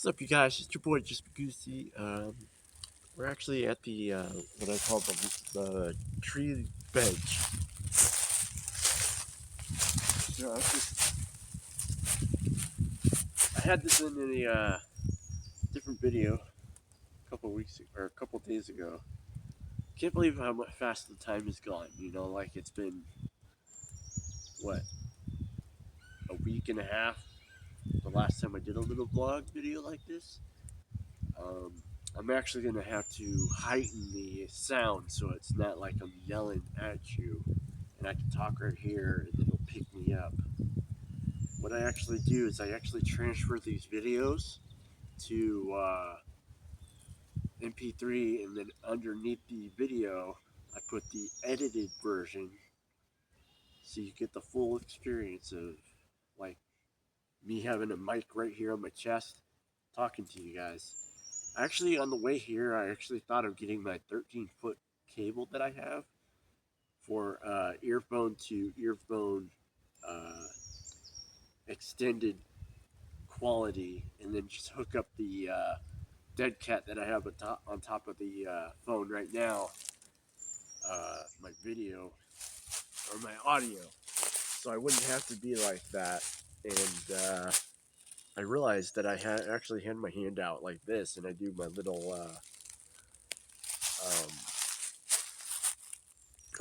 What's up, you guys? It's your boy, Just Goosey. We're actually at the what I call the tree bench. So I had this in a different video a couple weeks or a couple days ago. Can't believe how much fast the time has gone. You know, like it's been what, a week and a half. The last time I did a little vlog video like this. I'm actually gonna have to heighten the sound so it's not like I'm yelling at you, and I can talk right here and it'll pick me up. What I actually do is I actually transfer these videos to MP3, and then underneath the video, I put the edited version, so you get the full experience of like me having a mic right here on my chest, talking to you guys. Actually, on the way here, I actually thought of getting my 13-foot cable that I have for earphone to earphone uh, extended quality, and then just hook up the dead cat that I have on top of the phone right now, my video or my audio, so I wouldn't have to be like that. And I realized that I actually had my hand out like this, and I do my little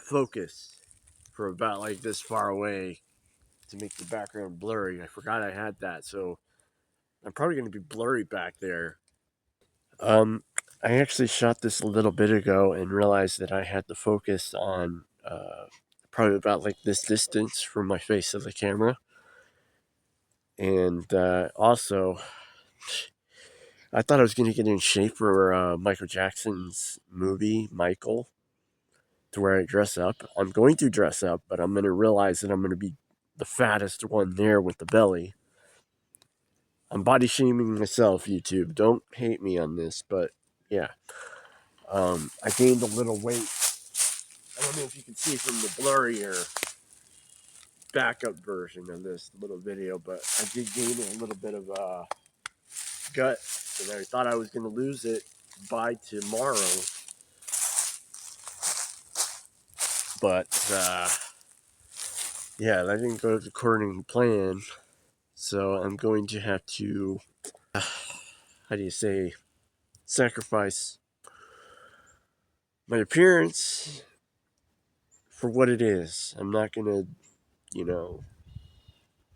focus for about like this far away to make the background blurry. I forgot I had that, so I'm probably going to be blurry back there. Um, I actually shot this a little bit ago and realized that I had to focus on probably about like this distance from my face of the camera. And also, I thought I was going to get in shape for Michael Jackson's movie, Michael, to where I dress up. I'm going to dress up, but I'm going to realize that I'm going to be the fattest one there with the belly. I'm body shaming myself, YouTube. Don't hate me on this, but yeah. I gained a little weight. I don't know if you can see from the blurrier backup version of this little video, but I did gain a little bit of gut, and I thought I was going to lose it by tomorrow. But yeah, that didn't go according to plan. So I'm going to have to, how do you say, sacrifice my appearance for what it is. I'm not going to,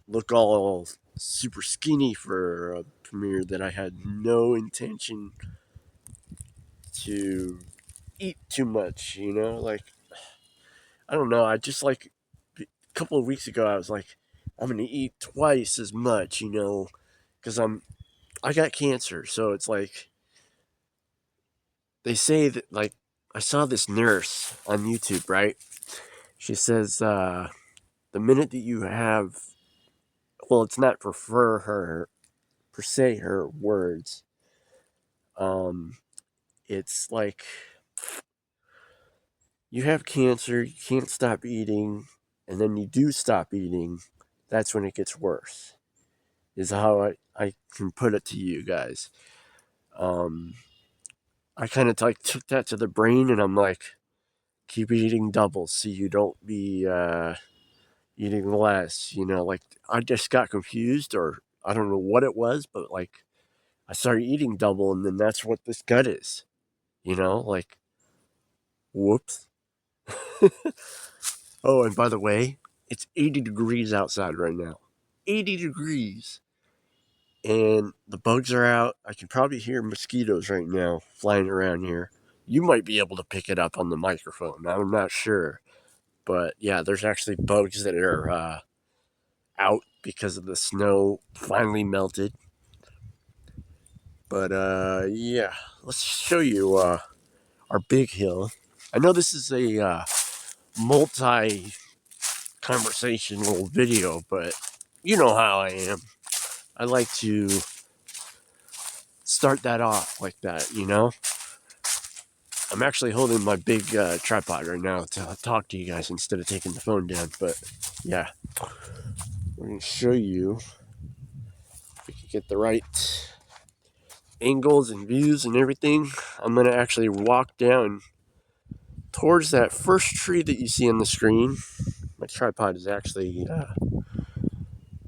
look all super skinny for a premiere that I had no intention to eat too much, like, I don't know. I just like a couple of weeks ago, I was like, I'm going to eat twice as much, because I got cancer. So it's like, they say that, like, I saw this nurse on YouTube, right? She says, the minute that you have, well, it's not for her, per se, her words. It's like, you have cancer, you can't stop eating, and then you do stop eating, that's when it gets worse, is how I can put it to you guys. I kind of like took that to the brain, and I'm like, keep eating double so you don't be eating less, like, I just got confused, or I don't know what it was, but like, I started eating double, and then that's what this gut is, like, whoops. Oh, and by the way, it's 80 degrees outside right now. 80 degrees. And the bugs are out. I can probably hear mosquitoes right now flying around here. You might be able to pick it up on the microphone. I'm not sure. But yeah, there's actually bugs that are out because of the snow finally melted. But yeah, let's show you our big hill. I know this is a multi conversational video, but you know how I am. I like to start that off like that, I'm actually holding my big tripod right now to talk to you guys instead of taking the phone down, but yeah. We're going to show you if we can get the right angles and views and everything, I'm going to actually walk down towards that first tree that you see on the screen. My tripod is actually,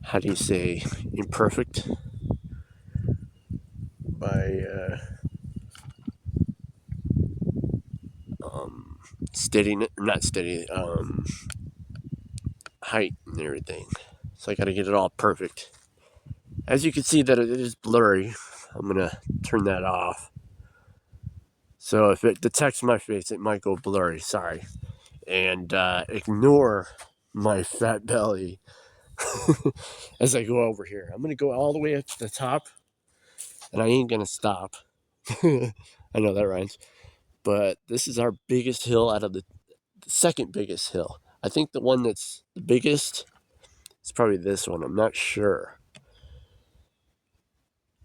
how do you say, imperfect by steadying it, not steady, height and everything. So I got to get it all perfect. As you can see that it is blurry, I'm going to turn that off. So if it detects my face, it might go blurry, sorry. And ignore my fat belly as I go over here. I'm going to go all the way up to the top, and I ain't going to stop. I know that rhymes. But this is our biggest hill out of the second biggest hill. I think the one that's the biggest is probably this one. I'm not sure.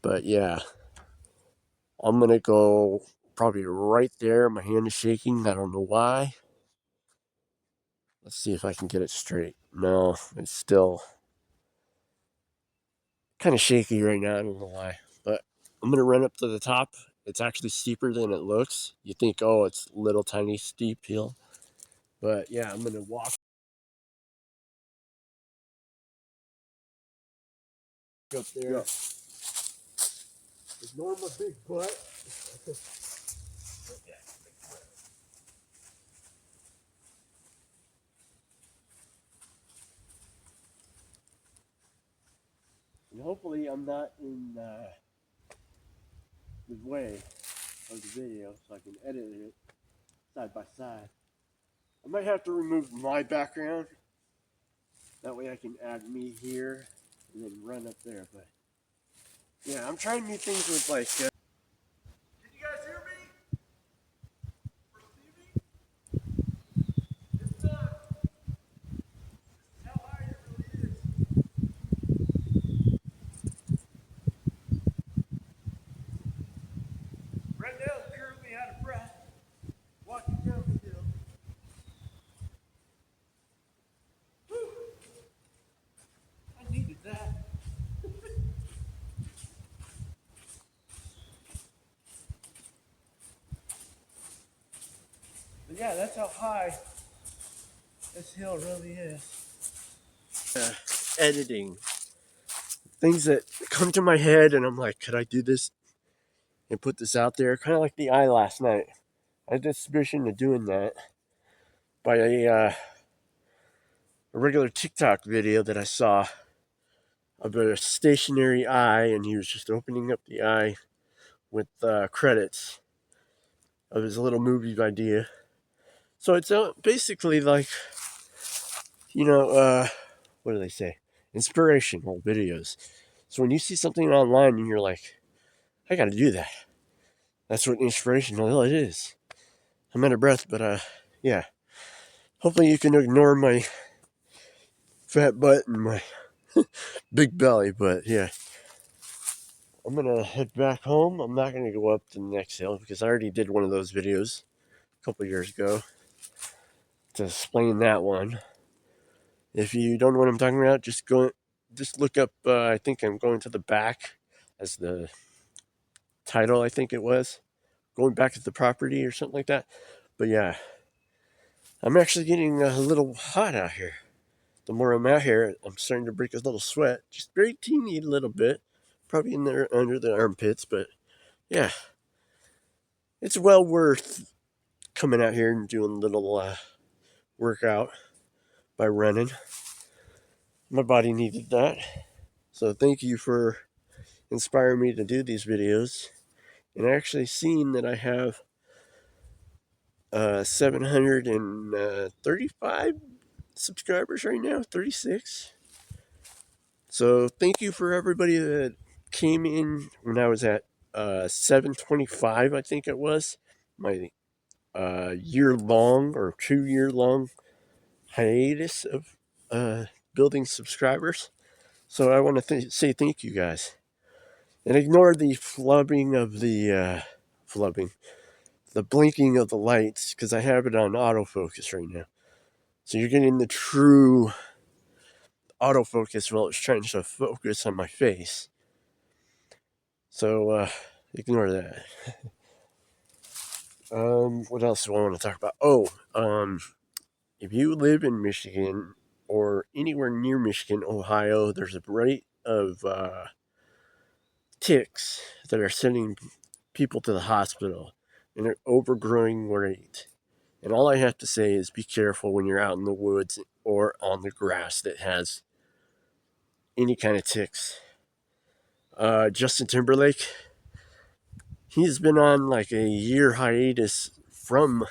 But yeah, I'm going to go probably right there. My hand is shaking. I don't know why. Let's see if I can get it straight. No, it's still kind of shaky right now. I don't know why. But I'm going to run up to the top. It's actually steeper than it looks. You think, oh, it's little tiny steep hill. But yeah, I'm going to walk up there. Yeah. Ignore my big butt. And hopefully I'm not in the way of the video so I can edit it side by side. I might have to remove my background. That way I can add me here and then run up there. But yeah, I'm trying new things with like... Can you guys hear me? Or see me? It's not. This is how high it really is. Right now I'm currently out of breath. Walking down the hill. Whew. I needed that. But yeah, that's how high this hill really is. Editing. Things that come to my head and I'm like, could I do this and put this out there? Kind of like the eye last night. I had this suspicion of doing that by a regular TikTok video that I saw of a stationary eye, and he was just opening up the eye with credits of his little movie idea. So it's basically like, what do they say? Inspirational videos. So when you see something online and you're like, I got to do that. That's what inspirational it is. I'm out of breath, but yeah. Hopefully you can ignore my fat butt and my big belly, but yeah. I'm gonna head back home. I'm not gonna go up to the next hill because I already did one of those videos a couple years ago to explain that one. If you don't know what I'm talking about, just look up. I think I'm going to the back as the title. I think it was going back to the property or something like that. But yeah, I'm actually getting a little hot out here. The more I'm out here, I'm starting to break a little sweat, just very teeny little bit, probably in there under the armpits. But yeah, it's well worth coming out here and doing a little workout by running. My body needed that. So thank you for inspiring me to do these videos. And I actually seen that I have 735 subscribers right now, 36. So thank you for everybody that came in when I was at 725, I think it was. My year-long or 2-year-long hiatus of building subscribers. So I want to say thank you guys. And ignore the flubbing of the the blinking of the lights, because I have it on autofocus right now. So you're getting the true autofocus while it's trying to focus on my face. So Ignore that. What else do I want to talk about? If you live in Michigan or anywhere near Michigan, Ohio, there's a rate of ticks that are sending people to the hospital, and an overgrowing rate. And all I have to say is be careful when you're out in the woods or on the grass that has any kind of ticks. Justin Timberlake, he's been on like a year hiatus from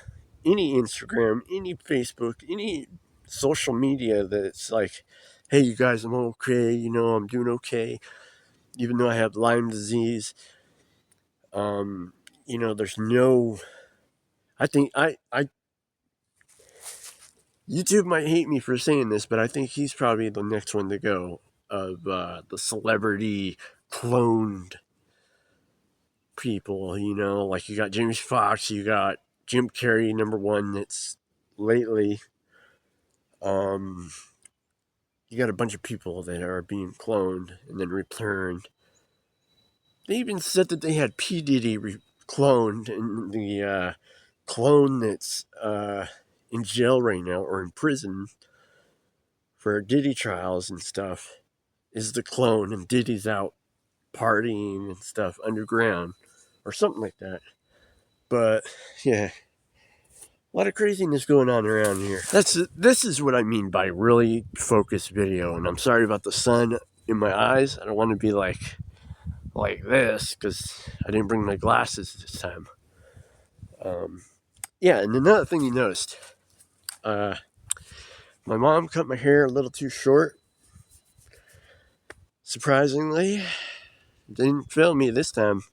any Instagram, any Facebook, any social media that's like, hey, you guys, I'm okay, I'm doing okay, even though I have Lyme disease. There's no, I think, YouTube might hate me for saying this, but I think he's probably the next one to go of the celebrity cloned people, like you got James Fox, you got Jim Carrey, number one, that's lately. Um, you got a bunch of people that are being cloned and then returned. They even said that they had P. Diddy cloned, and the clone that's in jail right now or in prison for Diddy trials and stuff is the clone, and Diddy's out partying and stuff underground or something like that. But yeah, a lot of craziness going on around here. This is what I mean by really focused video. And I'm sorry about the sun in my eyes. I don't want to be like this because I didn't bring my glasses this time. Yeah, and another thing you noticed, my mom cut my hair a little too short. Surprisingly, didn't fail me this time.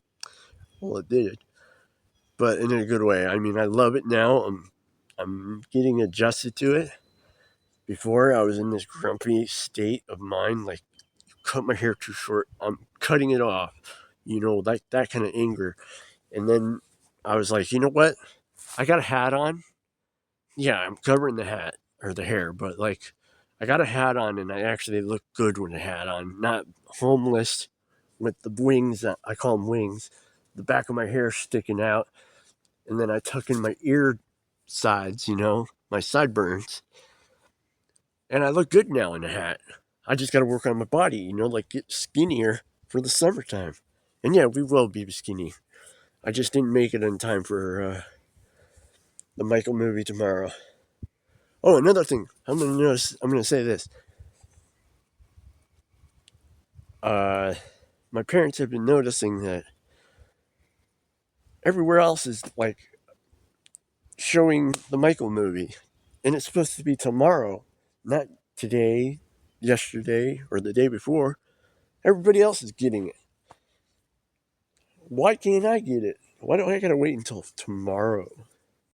Well, it did, but in a good way. I mean, I love it now. I'm getting adjusted to it. Before, I was in this grumpy state of mind, like, cut my hair too short, I'm cutting it off, like that kind of anger. And then I was like, you know what? I got a hat on. Yeah, I'm covering the hat or the hair, but like, I got a hat on and I actually look good with a hat on, not homeless with the wings. I call them wings. The back of my hair sticking out, and then I tuck in my ear sides, my sideburns, and I look good now in a hat. I just got to work on my body, like get skinnier for the summertime. And yeah, we will be skinny. I just didn't make it in time for the Michael movie tomorrow. Oh, another thing. I'm gonna say this. My parents have been noticing that everywhere else is like showing the Michael movie, and it's supposed to be tomorrow, not today, yesterday, or the day before. Everybody else is getting it. Why can't I get it? Why do I gotta wait until tomorrow?